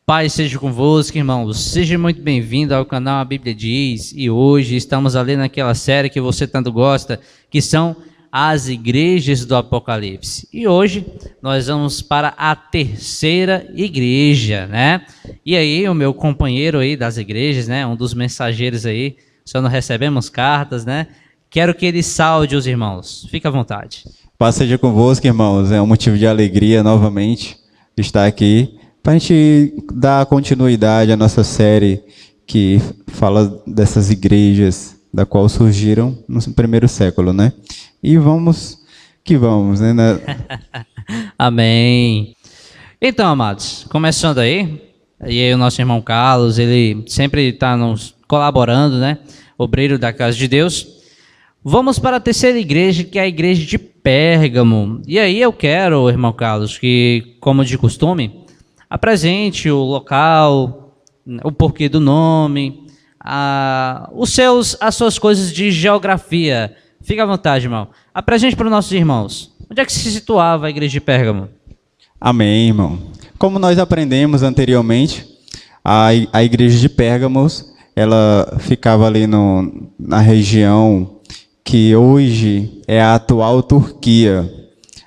Paz seja convosco, irmãos. Seja muito bem-vindo ao canal A Bíblia Diz. E hoje estamos ali naquela série que você tanto gosta, que são as igrejas do Apocalipse. E hoje nós vamos para a terceira igreja, né? E aí o meu companheiro aí das igrejas, né? Um dos mensageiros aí, só não recebemos cartas, né? Quero que ele saude os irmãos. Fica à vontade. Paz seja convosco, irmãos. É um motivo de alegria novamente estar aqui para a gente dar continuidade à nossa série que fala dessas igrejas da qual surgiram no primeiro século, né? E vamos que vamos, né? Amém. Então, amados, começando aí, e aí o nosso irmão Carlos, ele sempre está nos colaborando, né? Obreiro da Casa de Deus. Vamos para a terceira igreja, que é a igreja de Pérgamo. E aí eu quero, irmão Carlos, que, como de costume, apresente o local, o porquê do nome, as suas coisas de geografia. Fica à vontade, irmão. Apresente para os nossos irmãos. Onde é que se situava a igreja de Pérgamo? Amém, irmão. Como nós aprendemos anteriormente, a igreja de Pérgamo, ela ficava ali na região que hoje é a atual Turquia.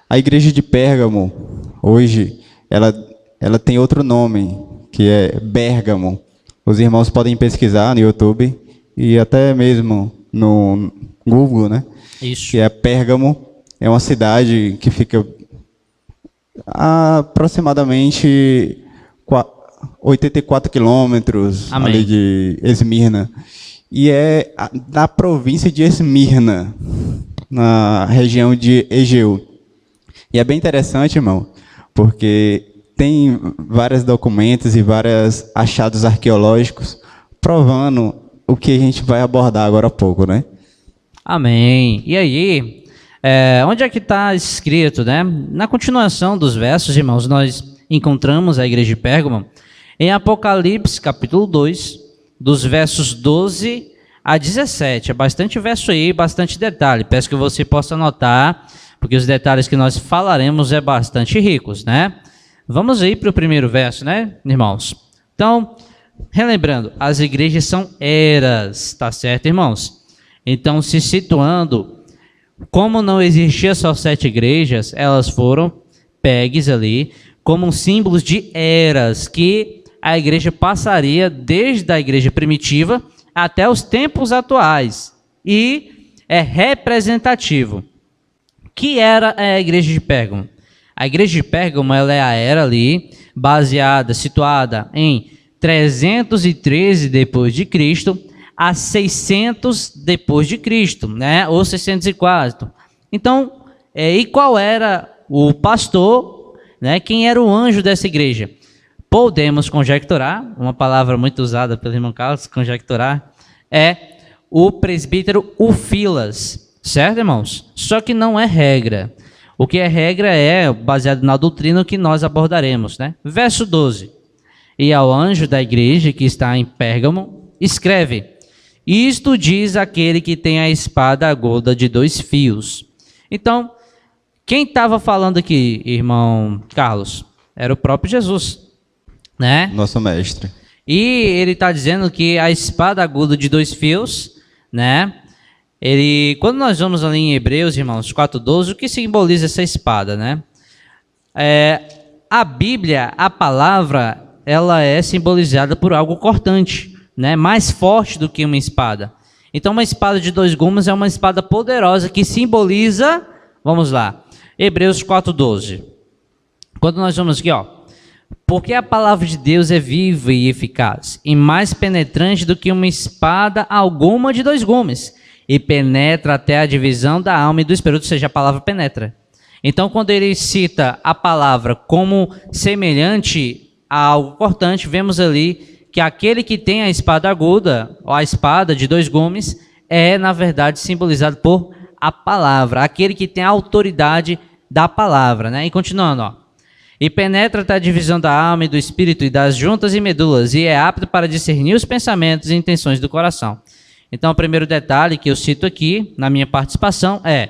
A igreja de Pérgamo, hoje, ela tem outro nome, que é Bérgamo. Os irmãos podem pesquisar no YouTube e até mesmo no Google, né? Isso. Que é Pérgamo. É uma cidade que fica a aproximadamente 84 quilômetros ali de Esmirna. E é da província de Esmirna, na região de Egeu. E é bem interessante, irmão, porque tem vários documentos e vários achados arqueológicos provando o que a gente vai abordar agora há pouco, né? Amém. E aí, onde é que está escrito, né? Na continuação dos versos, irmãos, nós encontramos a igreja de Pérgamo em Apocalipse, capítulo 2, dos versos 12 a 17. É bastante verso aí, bastante detalhe. Peço que você possa anotar, porque os detalhes que nós falaremos é bastante ricos, né? Vamos aí para o primeiro verso, né, irmãos? Então, relembrando, as igrejas são eras, tá certo, irmãos? Então, se situando, como não existia só 7 igrejas, elas foram pegues ali como símbolos de eras que a igreja passaria desde a igreja primitiva até os tempos atuais. E é representativo. Que era a igreja de Pérgamo? A igreja de Pérgamo, ela é a era ali, situada em 313 depois de Cristo a 600 depois de Cristo, né? Ou 604. Então, e qual era o pastor, né? Quem era o anjo dessa igreja? Podemos conjecturar, uma palavra muito usada pelo irmão Carlos, conjecturar, é o presbítero Ufilas, certo, irmãos? Só que não é regra. O que é regra é baseado na doutrina que nós abordaremos, né? Verso 12. E ao anjo da igreja que está em Pérgamo, escreve: isto diz aquele que tem a espada aguda de 2 fios. Então, quem estava falando aqui, irmão Carlos? Era o próprio Jesus, né? Nosso mestre. E ele está dizendo que a espada aguda de 2 fios, né? Quando nós vamos ali em Hebreus, irmãos, 4:12, o que simboliza essa espada, né? A Bíblia, a palavra, ela é simbolizada por algo cortante, né? Mais forte do que uma espada. Então, uma espada de 2 gumes é uma espada poderosa que simboliza, vamos lá, Hebreus 4:12. Quando nós vamos aqui, ó, porque a palavra de Deus é viva e eficaz, e mais penetrante do que uma espada alguma de 2 gumes, e penetra até a divisão da alma e do espírito, ou seja, a palavra penetra. Então, quando ele cita a palavra como semelhante a algo cortante, vemos ali que aquele que tem a espada aguda, ou a espada de 2 gumes, é, na verdade, simbolizado por a palavra, aquele que tem a autoridade da palavra, né? E continuando, ó. E penetra até a divisão da alma e do espírito e das juntas e medulas, e é apto para discernir os pensamentos e intenções do coração. Então, o primeiro detalhe que eu cito aqui, na minha participação, é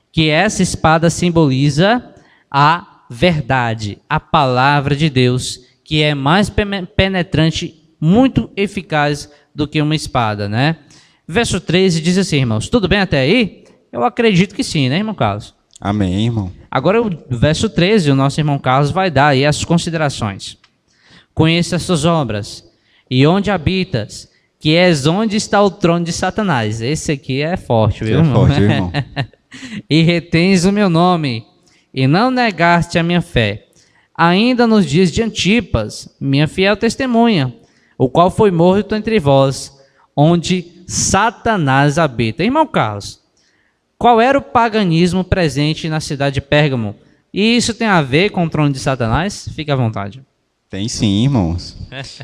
que essa espada simboliza a verdade, a palavra de Deus, que é mais penetrante, muito eficaz do que uma espada, né? Verso 13 diz assim, irmãos, tudo bem até aí? Eu acredito que sim, né, irmão Carlos? Amém, irmão. Agora, o verso 13, o nosso irmão Carlos vai dar aí as considerações. Conheça as suas obras, e onde habitas, que és onde está o trono de Satanás. Esse aqui é forte, viu, irmão? É forte, irmão. E retens o meu nome, e não negaste a minha fé. Ainda nos dias de Antipas, minha fiel testemunha, o qual foi morto entre vós, onde Satanás habita. Irmão Carlos, qual era o paganismo presente na cidade de Pérgamo? E isso tem a ver com o trono de Satanás? Fique à vontade. Tem sim, irmãos.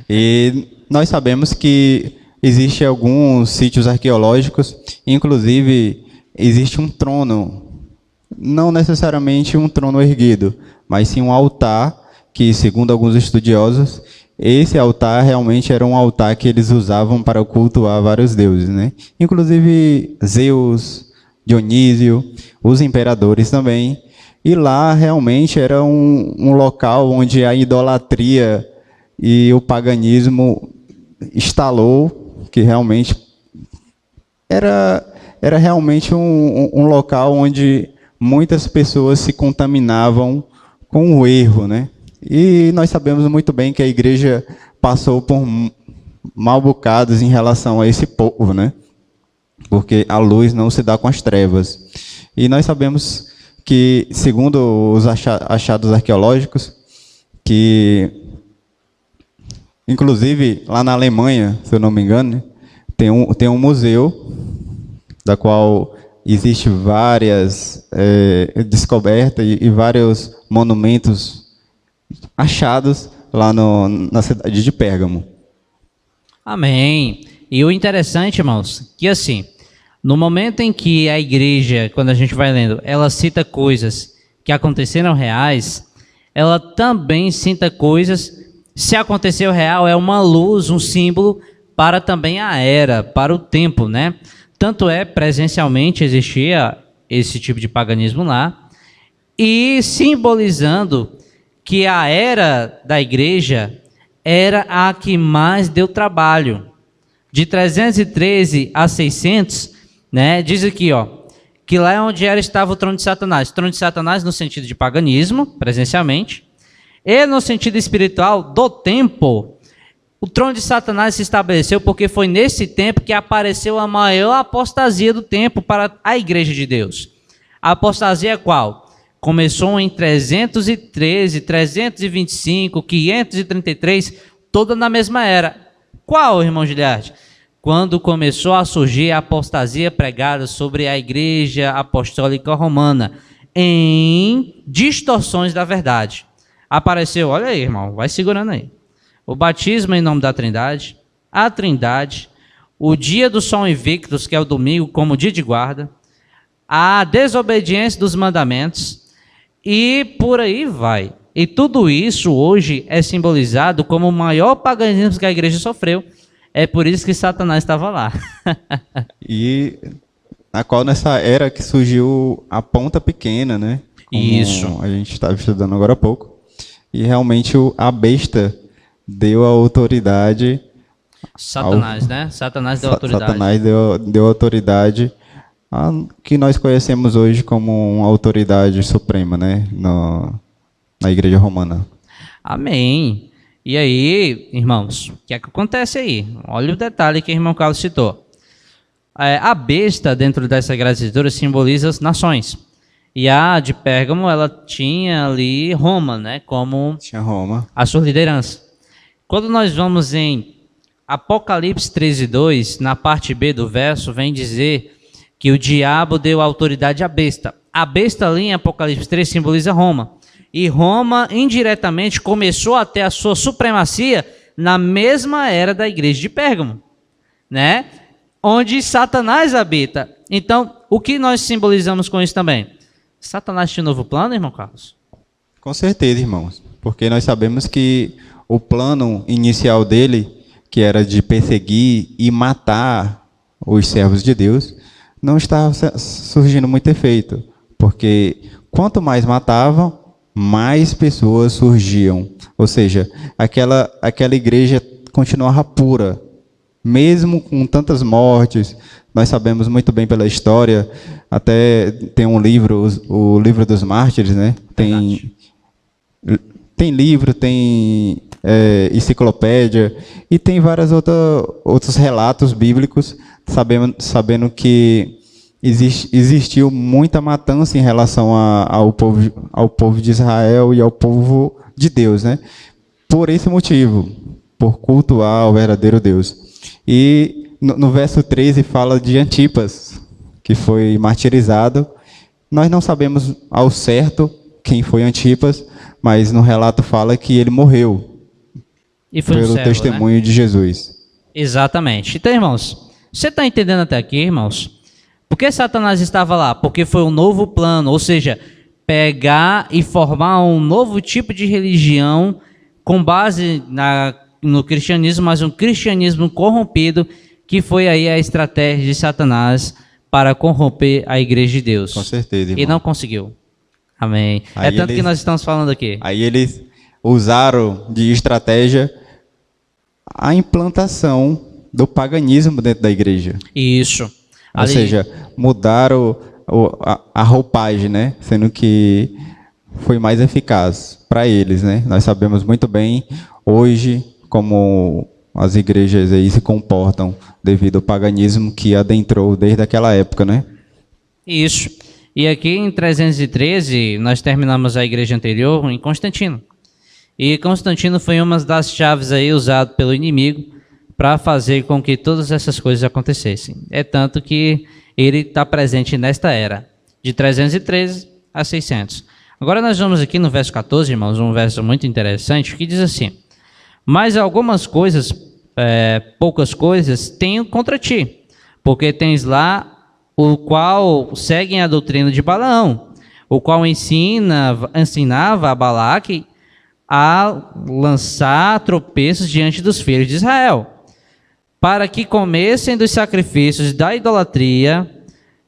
E nós sabemos que existem alguns sítios arqueológicos, inclusive existe um trono, não necessariamente um trono erguido, mas sim um altar que, segundo alguns estudiosos, esse altar realmente era um altar que eles usavam para cultuar vários deuses, né? Inclusive Zeus, Dionísio, os imperadores também. E lá realmente era um local onde a idolatria e o paganismo instalou, que realmente era realmente um local onde muitas pessoas se contaminavam com o erro, né? E nós sabemos muito bem que a igreja passou por mal bocados em relação a esse povo, né? Porque a luz não se dá com as trevas. E nós sabemos que, segundo os achados arqueológicos, que, inclusive, lá na Alemanha, se eu não me engano, tem um museu, da qual existe várias descobertas e vários monumentos achados lá na cidade de Pérgamo. Amém. E o interessante, irmãos, que assim, no momento em que a igreja, quando a gente vai lendo, ela cita coisas que aconteceram reais, ela também cita coisas, se aconteceu real, é uma luz, um símbolo para também a era, para o tempo, né? Tanto é, presencialmente existia esse tipo de paganismo lá, e simbolizando que a era da igreja era a que mais deu trabalho. De 313 a 600, né, diz aqui, ó, que lá é onde estava o trono de Satanás. O trono de Satanás no sentido de paganismo, presencialmente, e no sentido espiritual do tempo. O trono de Satanás se estabeleceu porque foi nesse tempo que apareceu a maior apostasia do tempo para a igreja de Deus. A apostasia é qual? Começou em 313, 325, 533, toda na mesma era. Qual, irmão Giliardi? Quando começou a surgir a apostasia pregada sobre a Igreja Apostólica Romana, em distorções da verdade. Apareceu, olha aí, irmão, vai segurando aí. O batismo em nome da Trindade, a Trindade, o dia do Sol Invictus, que é o domingo, como dia de guarda, a desobediência dos mandamentos, e por aí vai. E tudo isso hoje é simbolizado como o maior paganismo que a igreja sofreu. É por isso que Satanás estava lá. E na qual nessa era que surgiu a ponta pequena, né? Como isso. A gente estava estudando agora há pouco. E realmente a besta deu a autoridade. Satanás, né? Satanás deu autoridade. Satanás deu autoridade a que nós conhecemos hoje como uma autoridade suprema, né? Na Igreja Romana. Amém. E aí, irmãos, o que é que acontece aí? Olha o detalhe que o irmão Carlos citou. A besta dentro das Sagradas Escrituras simboliza as nações. E a de Pérgamo, ela tinha ali Roma, né? Como tinha Roma. A sua liderança. Quando nós vamos em Apocalipse 13:2, na parte B do verso, vem dizer que o diabo deu autoridade à besta. A besta ali em Apocalipse 3 simboliza Roma. E Roma, indiretamente, começou a ter a sua supremacia na mesma era da igreja de Pérgamo, né? Onde Satanás habita. Então, o que nós simbolizamos com isso também? Satanás tinha um novo plano, irmão Carlos? Com certeza, irmãos. Porque nós sabemos que o plano inicial dele, que era de perseguir e matar os servos de Deus, não estava surgindo muito efeito. Porque quanto mais matavam, mais pessoas surgiam. Ou seja, aquela igreja continuava pura, mesmo com tantas mortes. Nós sabemos muito bem pela história, até tem um livro, o livro dos mártires, né? Tem livro, tem enciclopédia, e tem vários outros relatos bíblicos, sabendo que existiu muita matança em relação ao povo de Israel e ao povo de Deus, né? Por esse motivo, por cultuar o verdadeiro Deus. E no verso 13 fala de Antipas, que foi martirizado. Nós não sabemos ao certo quem foi Antipas, mas no relato fala que ele morreu pelo testemunho, né, de Jesus. Exatamente. Então, irmãos, você está entendendo até aqui, irmãos? Por que Satanás estava lá? Porque foi um novo plano, ou seja, pegar e formar um novo tipo de religião com base no cristianismo, mas um cristianismo corrompido, que foi aí a estratégia de Satanás para corromper a igreja de Deus. Com certeza, irmão. E não conseguiu. Amém. Aí é tanto que nós estamos falando aqui. Aí eles usaram de estratégia a implantação do paganismo dentro da igreja. Isso. Ou seja, mudaram a roupagem, né? Sendo que foi mais eficaz para eles, né? Nós sabemos muito bem hoje como as igrejas aí se comportam devido ao paganismo que adentrou desde aquela época, né? Isso. E aqui em 313 nós terminamos a igreja anterior em Constantino. E Constantino foi uma das chaves aí usada pelo inimigo para fazer com que todas essas coisas acontecessem. É tanto que ele está presente nesta era, de 313 a 600. Agora nós vamos aqui no verso 14, irmãos, um verso muito interessante, que diz assim: mas algumas coisas, poucas coisas, tenho contra ti, porque tens lá o qual seguem a doutrina de Balaão, o qual ensinava a Balaque a lançar tropeços diante dos filhos de Israel, para que comessem dos sacrifícios da idolatria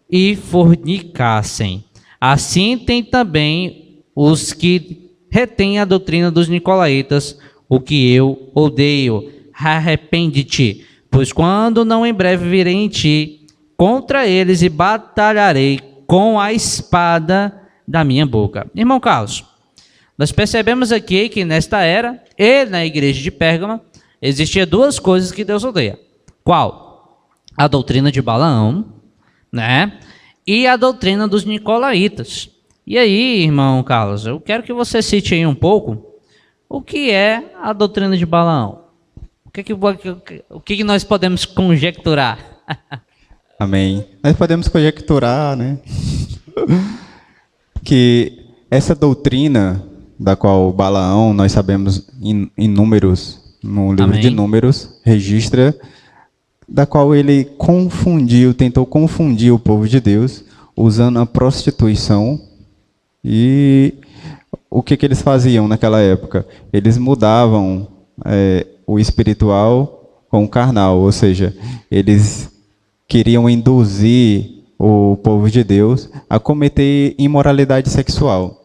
e fornicassem. Assim tem também os que retêm a doutrina dos nicolaítas, o que eu odeio. Arrepende-te, pois quando não em breve virei em ti contra eles e batalharei com a espada da minha boca. Irmão Carlos, nós percebemos aqui que nesta era e na igreja de Pérgamo existia duas coisas que Deus odeia. Qual? A doutrina de Balaão, né? E a doutrina dos nicolaítas. E aí, irmão Carlos, eu quero que você cite aí um pouco o que é a doutrina de Balaão. O que nós podemos conjecturar? Amém. Nós podemos conjecturar, né, que essa doutrina da qual Balaão, nós sabemos em Números, no livro Amém. De Números, registra, da qual ele tentou confundir o povo de Deus, usando a prostituição. E o que eles faziam naquela época? Eles mudavam o espiritual com o carnal, ou seja, eles queriam induzir o povo de Deus a cometer imoralidade sexual.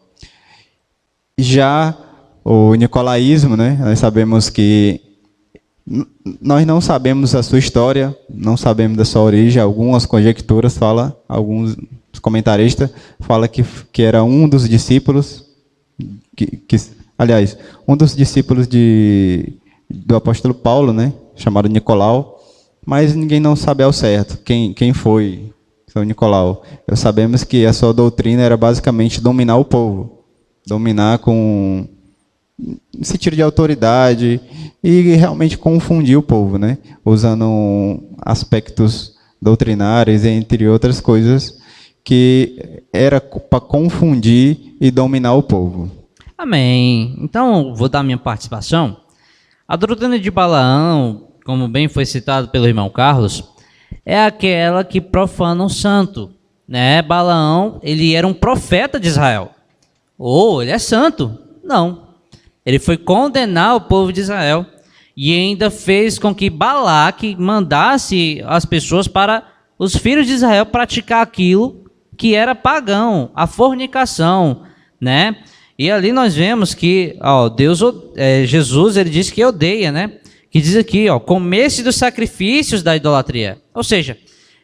Já o nicolaísmo, né, nós sabemos que nós não sabemos a sua história, não sabemos da sua origem. Algumas conjecturas falam, alguns comentaristas falam que era um dos discípulos, aliás, um dos discípulos do apóstolo Paulo, né, chamado Nicolau, mas ninguém não sabe ao certo quem foi São Nicolau. Sabemos que a sua doutrina era basicamente dominar o povo, dominar com sentido de autoridade e realmente confundir o povo, né? Usando aspectos doutrinários, entre outras coisas, que era para confundir e dominar o povo. Amém. Então, vou dar minha participação. A doutrina de Balaão, como bem foi citado pelo irmão Carlos, é aquela que profana o santo, né? Balaão, ele era um profeta de Israel. Ele é santo? Não. Ele foi condenar o povo de Israel e ainda fez com que Balaque mandasse as pessoas para os filhos de Israel praticar aquilo que era pagão, a fornicação, né? E ali nós vemos que Jesus ele diz que odeia, né? Que diz aqui, comesse dos sacrifícios da idolatria. Ou seja,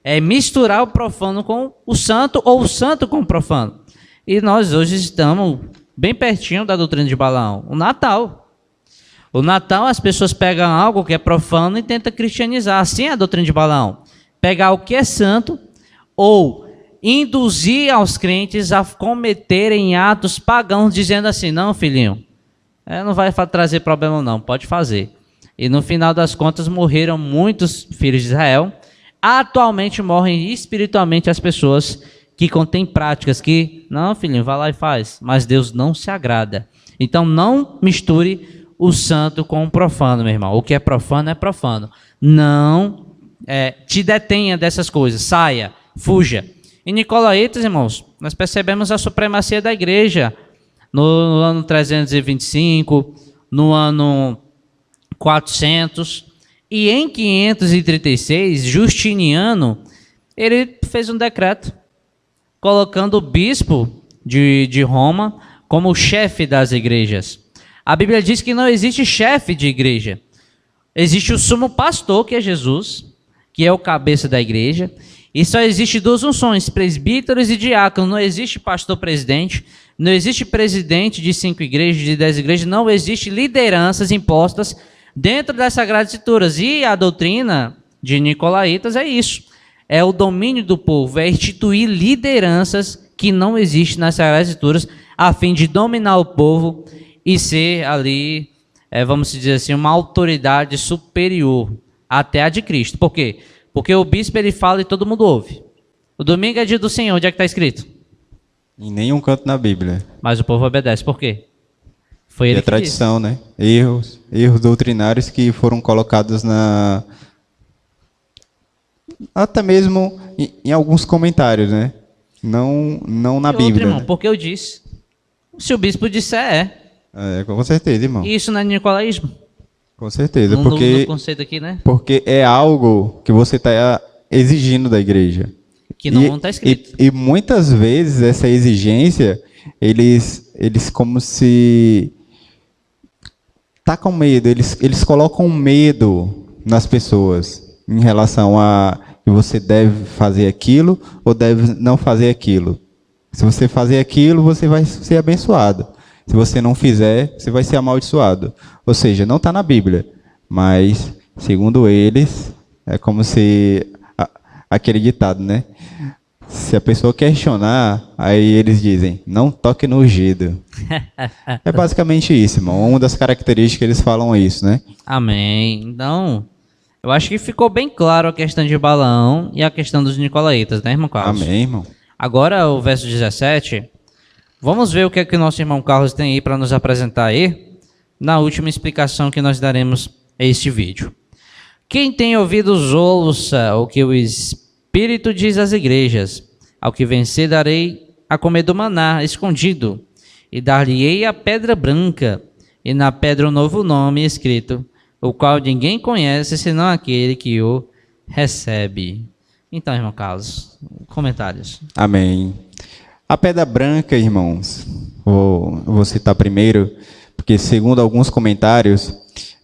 é misturar o profano com o santo ou o santo com o profano. E nós hoje estamos bem pertinho da doutrina de Balaão, o Natal. O Natal as pessoas pegam algo que é profano e tentam cristianizar. Assim é a doutrina de Balaão. Pegar o que é santo ou induzir aos crentes a cometerem atos pagãos, dizendo assim, não, filhinho, não vai trazer problema não, pode fazer. E no final das contas morreram muitos filhos de Israel. Atualmente morrem espiritualmente as pessoas que contêm práticas que, não, filhinho, vai lá e faz, mas Deus não se agrada. Então não misture o santo com o profano, meu irmão. O que é profano é profano. Não te detenha dessas coisas, saia, fuja. Em Nicolaítas, irmãos, nós percebemos a supremacia da igreja no ano 325, no ano 400, e em 536, Justiniano, ele fez um decreto, colocando o bispo de Roma como chefe das igrejas. A Bíblia diz que não existe chefe de igreja. Existe o sumo pastor, que é Jesus, que é o cabeça da igreja, e só existe 2 unções, presbíteros e diáconos. Não existe pastor presidente, não existe presidente de 5 igrejas, de 10 igrejas, não existe lideranças impostas dentro das Sagradas Escrituras. E a doutrina de Nicolaítas é isso. É o domínio do povo, é instituir lideranças que não existem nas Sagradas Escrituras, a fim de dominar o povo e ser ali, vamos dizer assim, uma autoridade superior até a de Cristo. Por quê? Porque o bispo ele fala e todo mundo ouve. O domingo é dia do Senhor, onde é que está escrito? Em nenhum canto na Bíblia. Mas o povo obedece, por quê? Foi ele que tradição, disse. Né? Erros doutrinários que foram colocados até mesmo em alguns comentários, né? Não na Bíblia. Irmão, né? Porque eu disse. Se o bispo disser, com certeza, irmão. Isso não é nicolaísmo? Com certeza, no conceito aqui, né? Porque é algo que você está exigindo da igreja. Que não está escrito. E muitas vezes essa exigência, eles como se tá com medo, eles colocam medo nas pessoas em relação a que você deve fazer aquilo ou deve não fazer aquilo. Se você fazer aquilo, você vai ser abençoado. Se você não fizer, você vai ser amaldiçoado. Ou seja, não está na Bíblia. Mas, segundo eles, é como se... aquele ditado, né? Se a pessoa questionar, aí eles dizem, não toque no ungido. É basicamente isso, irmão. Uma das características que eles falam é isso, né? Amém. Então, eu acho que ficou bem claro a questão de Balaão e a questão dos nicolaítas, né, irmão Carlos? Amém, irmão. Agora, o verso 17... Vamos ver o que é que o nosso irmão Carlos tem aí para nos apresentar aí, na última explicação que nós daremos a este vídeo. Quem tem ouvidos ouça o que o Espírito diz às igrejas. Ao que vencer darei a comer do maná escondido, e dar-lhe-ei a pedra branca, e na pedra um novo nome escrito, o qual ninguém conhece senão aquele que o recebe. Então, irmão Carlos, comentários. Amém. A pedra branca, irmãos, vou citar primeiro, porque segundo alguns comentários,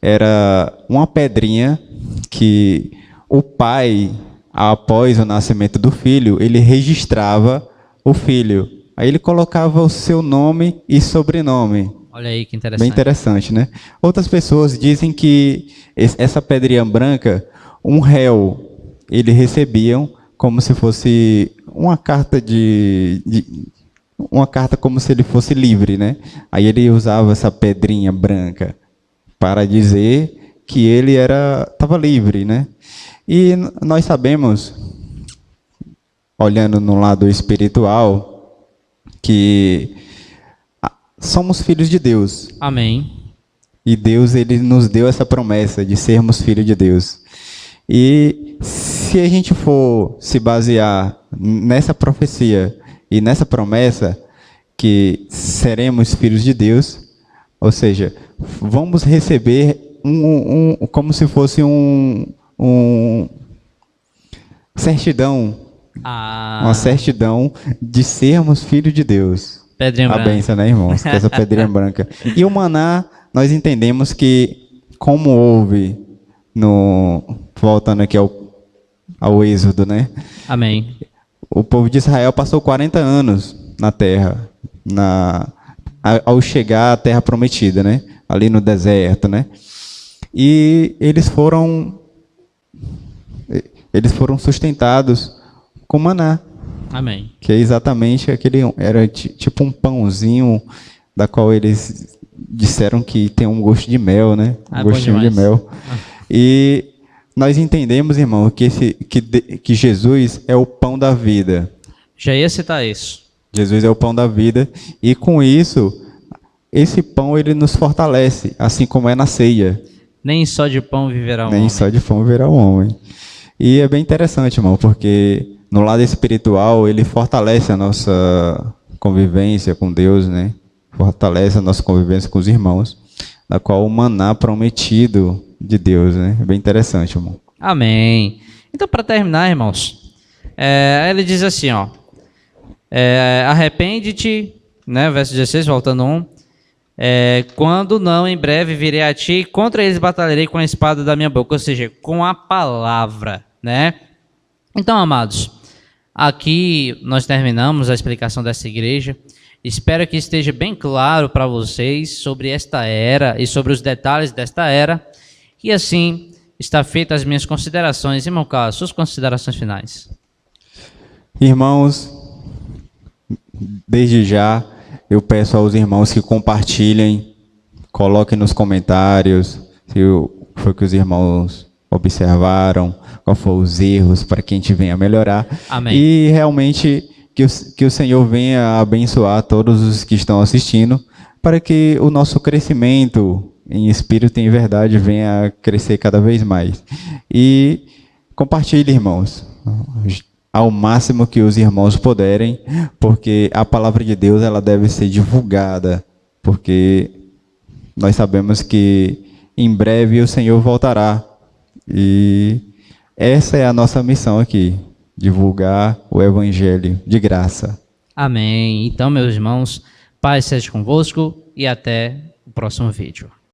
era uma pedrinha que o pai, após o nascimento do filho, ele registrava o filho. Aí ele colocava o seu nome e sobrenome. Olha aí que interessante. Bem interessante, né? Outras pessoas dizem que essa pedrinha branca, um réu, eles recebiam como se fosse uma carta uma carta como se ele fosse livre, né? Aí ele usava essa pedrinha branca para dizer que ele estava livre, né? E nós sabemos, olhando no lado espiritual, que somos filhos de Deus. Amém. E Deus, ele nos deu essa promessa de sermos filhos de Deus. E se a gente for se basear nessa profecia e nessa promessa que seremos filhos de Deus, ou seja, vamos receber como se fosse certidão, uma certidão de sermos filhos de Deus. Pedrinha a branca. bênção, né, irmãos? Que é essa pedrinha branca. E o maná, nós entendemos que, como houve voltando aqui ao Êxodo, né? Amém. O povo de Israel passou 40 anos na terra, ao chegar à terra prometida, né? Ali no deserto, né? E eles foram sustentados com maná. Amém. Que é exatamente era tipo um pãozinho da qual eles disseram que tem um gosto de mel, né? Um gostinho de mel. E nós entendemos, irmão, que Jesus é o pão da vida. Já ia citar isso. Jesus é o pão da vida e com isso, esse pão ele nos fortalece, assim como é na ceia. Nem só de pão viverá o homem. Nem só de pão viverá o homem. E é bem interessante, irmão, porque no lado espiritual ele fortalece a nossa convivência com Deus, né? Fortalece a nossa convivência com os irmãos, da qual o maná prometido de Deus, né? É bem interessante, irmão. Amém. Então, para terminar, irmãos, ele diz assim, ó, arrepende-te, né? Verso 16, voltando um, quando não, em breve virei a ti, e contra eles batalharei com a espada da minha boca, ou seja, com a palavra, né? Então, amados, aqui nós terminamos a explicação dessa igreja. Espero que esteja bem claro para vocês sobre esta era e sobre os detalhes desta era. E assim está feitas as minhas considerações. Irmão Carlos, suas considerações finais. Irmãos, desde já eu peço aos irmãos que compartilhem, coloquem nos comentários se foi que os irmãos observaram, qual foram os erros, para que a gente venha melhorar. Amém. E realmente que o Senhor venha abençoar todos os que estão assistindo, para que o nosso crescimento em espírito e em verdade venha a crescer cada vez mais. E compartilhe, irmãos, ao máximo que os irmãos puderem, porque a palavra de Deus ela deve ser divulgada, porque nós sabemos que em breve o Senhor voltará. E essa é a nossa missão aqui, divulgar o evangelho de graça. Amém. Então, meus irmãos, paz seja convosco e até o próximo vídeo.